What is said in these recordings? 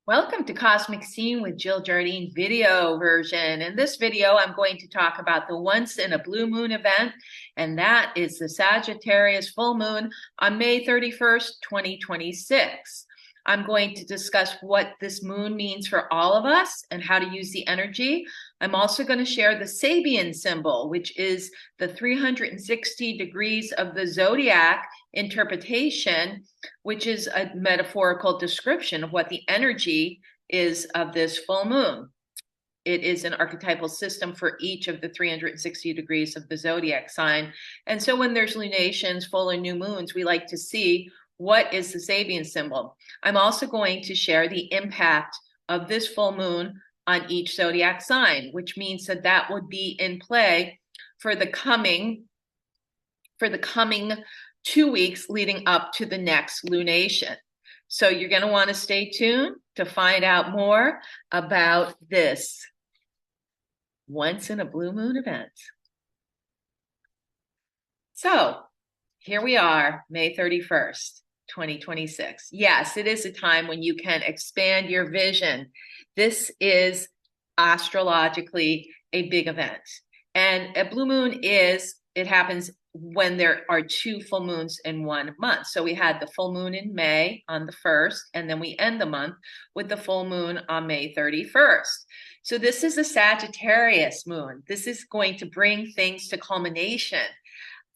Welcome to Cosmic Scene with Jill Jardine video version. In this video, I'm going to talk about the once in a blue moon event, and that is the Sagittarius full moon on May 31st, 2026. I'm going to discuss what this moon means for all of us and how to use the energy. I'm also going to share the Sabian symbol, which is the 360 degrees of the Zodiac interpretation, which is a metaphorical description of what the energy is of this full moon. It is an archetypal system for each of the 360 degrees of the zodiac sign. And so when there's lunations, full and new moons, we like to see what is the Sabian symbol. I'm also going to share the impact of this full moon on each zodiac sign, which means that that would be in play for the coming 2 weeks leading up to the next lunation. So you're going to want to stay tuned to find out more about this once in a blue moon event. So here we are, May 31st, 2026. Yes, it is a time when you can expand your vision. This is astrologically a big event. And a blue moon it happens when there are two full moons in 1 month. So we had the full moon in May on the 1st, and then we end the month with the full moon on May 31st. So this is a Sagittarius moon. This is going to bring things to culmination.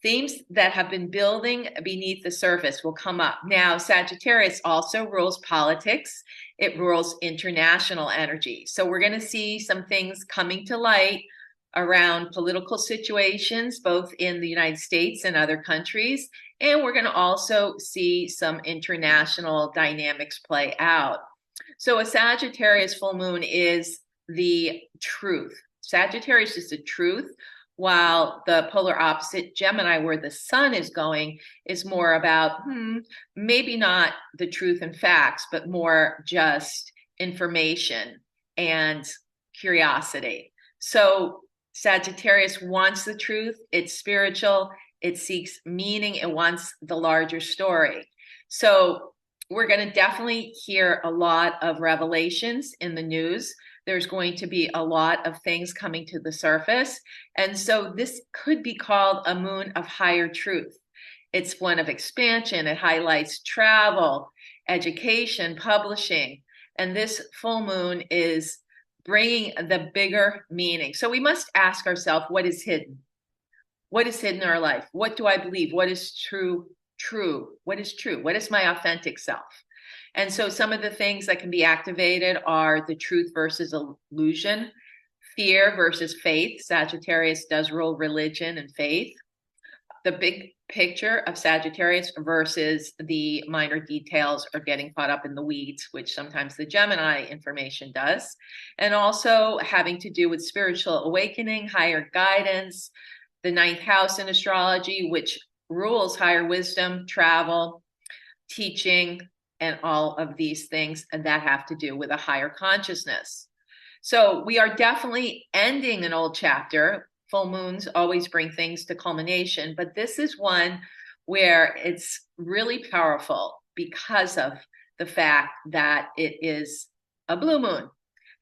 Themes that have been building beneath the surface will come up. Now, Sagittarius also rules politics. It rules international energy. So we're going to see some things coming to light around political situations, both in the United States and other countries. And we're going to also see some international dynamics play out. So a Sagittarius full moon is the truth. Sagittarius is the truth, while the polar opposite, Gemini, where the sun is going, is more about maybe not the truth and facts, but more just information and curiosity. So Sagittarius wants the truth. It's spiritual. It seeks meaning. It wants the larger story. So we're going to definitely hear a lot of revelations in the news. There's going to be a lot of things coming to the surface. And so this could be called a moon of higher truth. It's one of expansion. It highlights travel, education, publishing. And this full moon is bringing the bigger meaning. So we must ask ourselves, what is hidden? What is hidden in our life? What do I believe? What is true? What is true? What is my authentic self? And so some of the things that can be activated are the truth versus illusion, fear versus faith. Sagittarius does rule religion and faith. The big picture of Sagittarius versus the minor details or getting caught up in the weeds, which sometimes the Gemini information does. And also having to do with spiritual awakening, higher guidance, the 9th house in astrology, which rules higher wisdom, travel, teaching, and all of these things that have to do with a higher consciousness. So we are definitely ending an old chapter. Full moons always bring things to culmination, but this is one where it's really powerful because of the fact that it is a blue moon.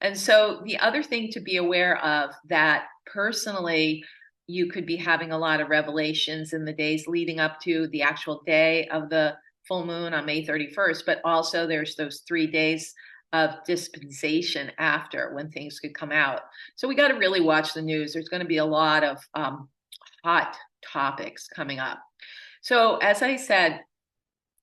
And so the other thing to be aware of, that personally you could be having a lot of revelations in the days leading up to the actual day of the full moon on May 31st, but also there's those 3 days of dispensation after when things could come out. So we got to really watch the news. There's going to be a lot of hot topics coming up. So as I said,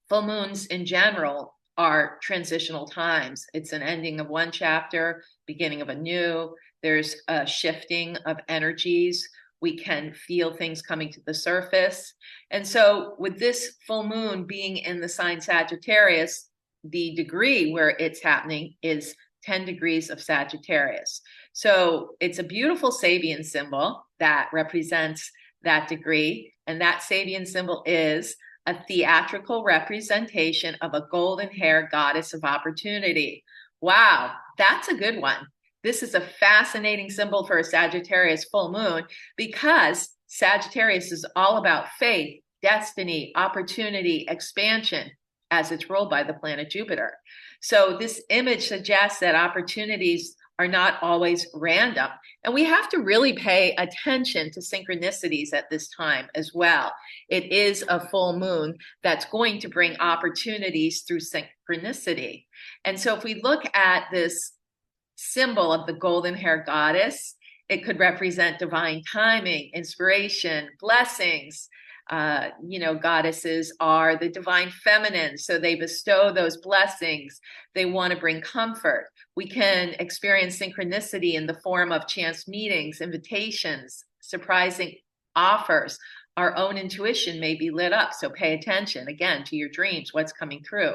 full moons in general are transitional times. It's an ending of one chapter, beginning of a new. There's a shifting of energies. We can feel things coming to the surface. And so with this full moon being in the sign Sagittarius, the degree where it's happening is 10 degrees of Sagittarius. So it's a beautiful Sabian symbol that represents that degree. And that Sabian symbol is a theatrical representation of a golden hair goddess of opportunity. Wow, that's a good one. This is a fascinating symbol for a Sagittarius full moon because Sagittarius is all about faith, destiny, opportunity, expansion. as it's ruled by the planet Jupiter. So this image suggests that opportunities are not always random. And we have to really pay attention to synchronicities at this time as well. It is a full moon that's going to bring opportunities through synchronicity. And so if we look at this symbol of the golden hair goddess, it could represent divine timing, inspiration, blessings. Goddesses are the divine feminine, so they bestow those blessings. They want to bring comfort. We can experience synchronicity in the form of chance meetings, invitations, surprising offers. Our own intuition may be lit up, so pay attention, again, to your dreams, what's coming through.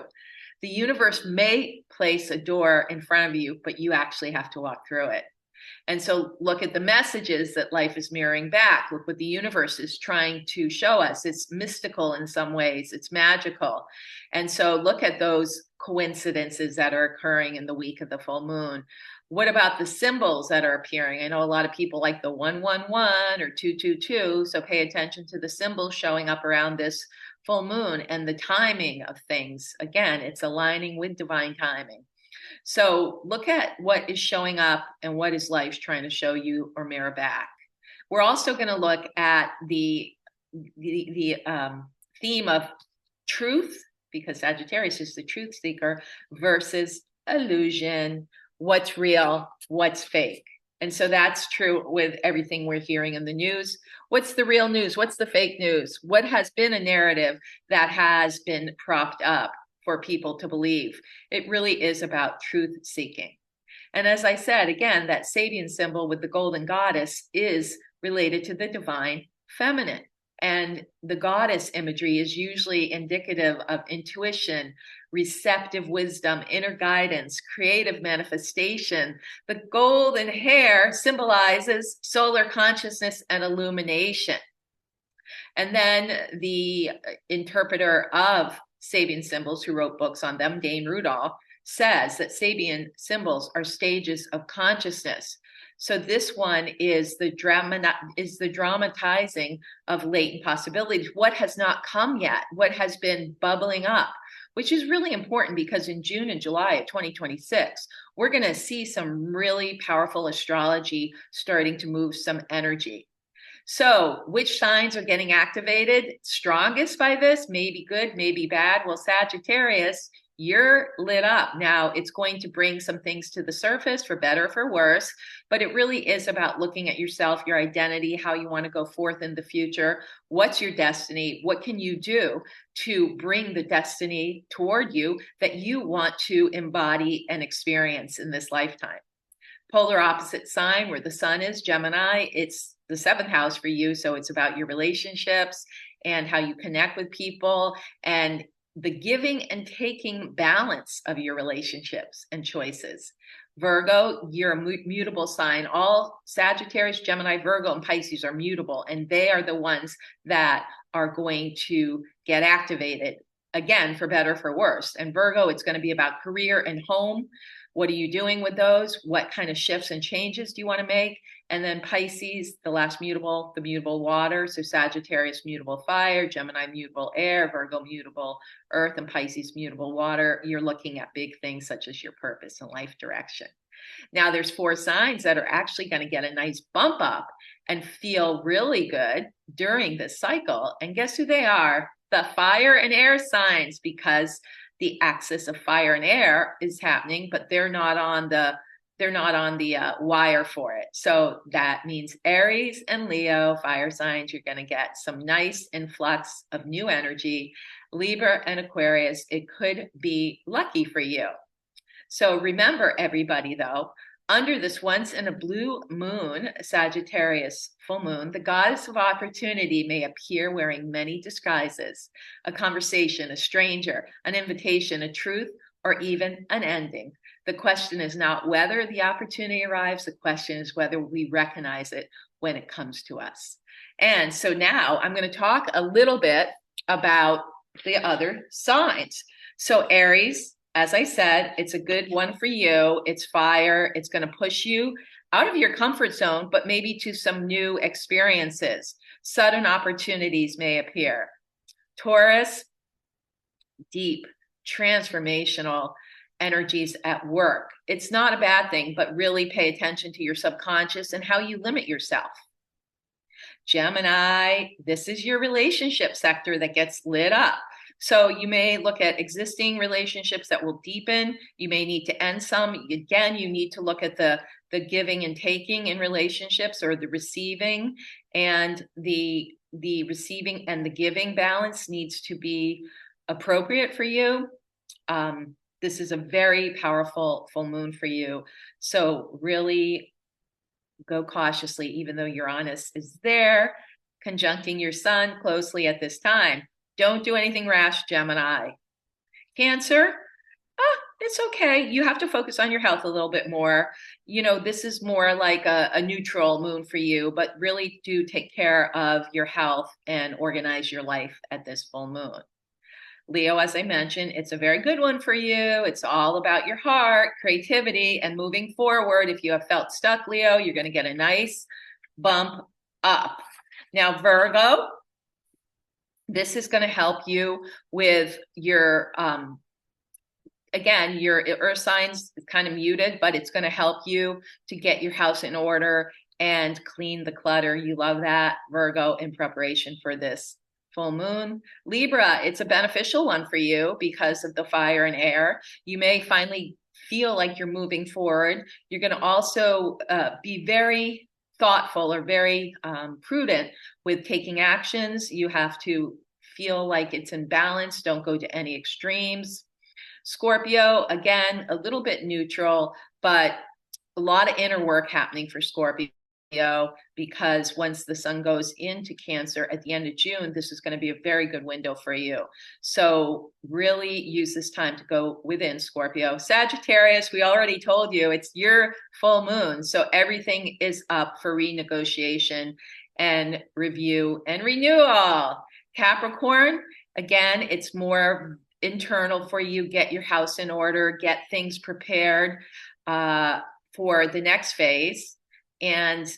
The universe may place a door in front of you, but you actually have to walk through it. And so look at the messages that life is mirroring back. Look what the universe is trying to show us. It's mystical in some ways. It's magical. And so look at those coincidences that are occurring in the week of the full moon. What about the symbols that are appearing? I know a lot of people like the 111 or 222. So pay attention to the symbols showing up around this full moon and the timing of things. Again, it's aligning with divine timing. So look at what is showing up and what is life trying to show you or mirror back. We're also going to look at the theme of truth, because Sagittarius is the truth seeker, versus illusion, what's real, what's fake. And so that's true with everything we're hearing in the news. What's the real news? What's the fake news? What has been a narrative that has been propped up for people to believe? It really is about truth seeking. And as I said, again, that Sabian symbol with the golden goddess is related to the divine feminine. And the goddess imagery is usually indicative of intuition, receptive wisdom, inner guidance, creative manifestation. The golden hair symbolizes solar consciousness and illumination. And then the interpreter of Sabian symbols, who wrote books on them, Dane Rudolph, says that Sabian symbols are stages of consciousness. So this one is the dramatizing of latent possibilities. What has not come yet? What has been bubbling up? Which is really important because in June and July of 2026, we're going to see some really powerful astrology starting to move some energy. So which signs are getting activated strongest by this? Maybe good, maybe bad. Well, Sagittarius, you're lit up. Now, it's going to bring some things to the surface for better or for worse, but it really is about looking at yourself, your identity, how you want to go forth in the future. What's your destiny? What can you do to bring the destiny toward you that you want to embody and experience in this lifetime? Polar opposite sign where the sun is, Gemini, it's the 7th house for you. So it's about your relationships and how you connect with people and the giving and taking balance of your relationships and choices. Virgo, you're a mutable sign. All Sagittarius, Gemini, Virgo, and Pisces are mutable, and they are the ones that are going to get activated, again, for better, for worse. And Virgo, it's going to be about career and home. What are you doing with those? What kind of shifts and changes do you want to make? And then Pisces, the last mutable, the mutable water. So Sagittarius, mutable fire, Gemini, mutable air, Virgo, mutable earth, and Pisces, mutable water. You're looking at big things such as your purpose and life direction. Now there's 4 signs that are actually going to get a nice bump up and feel really good during this cycle. And guess who they are? The fire and air signs, because the axis of fire and air is happening, but they're not on the wire for it. So that means Aries and Leo, fire signs, you're going to get some nice influx of new energy. Libra and Aquarius, it could be lucky for you. So remember, everybody, though, under this once in a blue moon, Sagittarius full moon, the goddess of opportunity may appear wearing many disguises: a conversation, a stranger, an invitation, a truth, or even an ending. The question is not whether the opportunity arrives. The question is whether we recognize it when it comes to us. And so now I'm going to talk a little bit about the other signs. So Aries, as I said, it's a good one for you. It's fire. It's going to push you out of your comfort zone, but maybe to some new experiences. Sudden opportunities may appear. Taurus, deep, transformational energies at work. It's not a bad thing, but really pay attention to your subconscious and how you limit yourself. Gemini, this is your relationship sector that gets lit up. So you may look at existing relationships that will deepen. You may need to end some. Again, you need to look at the giving and taking in relationships, or the receiving, and the receiving and the giving balance needs to be appropriate for you. This is a very powerful full moon for you. So really go cautiously, even though Uranus is there, conjuncting your sun closely at this time. Don't do anything rash, Gemini. Cancer, it's okay. You have to focus on your health a little bit more. You know, this is more like a neutral moon for you, but really do take care of your health and organize your life at this full moon. Leo, as I mentioned, it's a very good one for you. It's all about your heart, creativity, and moving forward. If you have felt stuck, Leo, you're going to get a nice bump up. Now, Virgo, this is going to help you with your, again, your earth signs kind of muted, but it's going to help you to get your house in order and clean the clutter. You love that, Virgo, in preparation for this full moon. Libra, it's a beneficial one for you because of the fire and air. You may finally feel like you're moving forward. You're going to also be very thoughtful or very prudent with taking actions. You have to feel like it's in balance. Don't go to any extremes. Scorpio, again, a little bit neutral, but a lot of inner work happening for Scorpio, because once the sun goes into Cancer at the end of June, this is going to be a very good window for you. So really use this time to go within, Scorpio. Sagittarius, we already told you, it's your full moon. So everything is up for renegotiation and review and renewal. Capricorn, again, it's more internal for you. Get your house in order, get things prepared for the next phase, and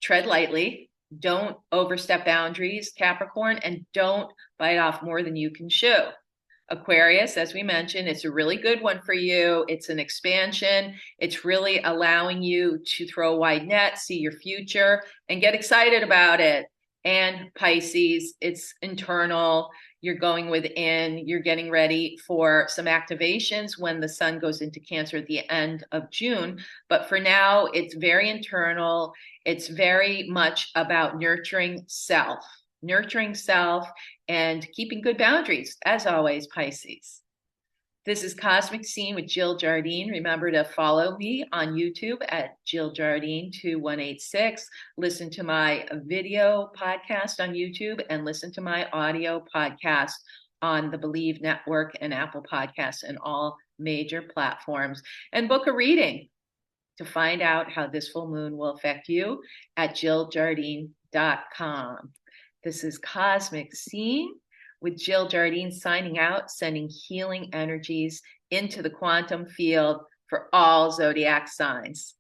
tread lightly. Don't overstep boundaries, Capricorn, and don't bite off more than you can chew. Aquarius, as we mentioned, it's a really good one for you. It's an expansion. It's really allowing you to throw a wide net, see your future, and get excited about it. And Pisces, it's internal. You're going within, you're getting ready for some activations when the sun goes into Cancer at the end of June. But for now, it's very internal. It's very much about nurturing self and keeping good boundaries, as always, Pisces. This is Cosmic Scene with Jill Jardine. Remember to follow me on YouTube at Jill Jardine 2186. Listen to my video podcast on YouTube and listen to my audio podcast on the Believe Network and Apple Podcasts and all major platforms. And book a reading to find out how this full moon will affect you at JillJardine.com. This is Cosmic Scene with Jill Jardine signing out, sending healing energies into the quantum field for all zodiac signs.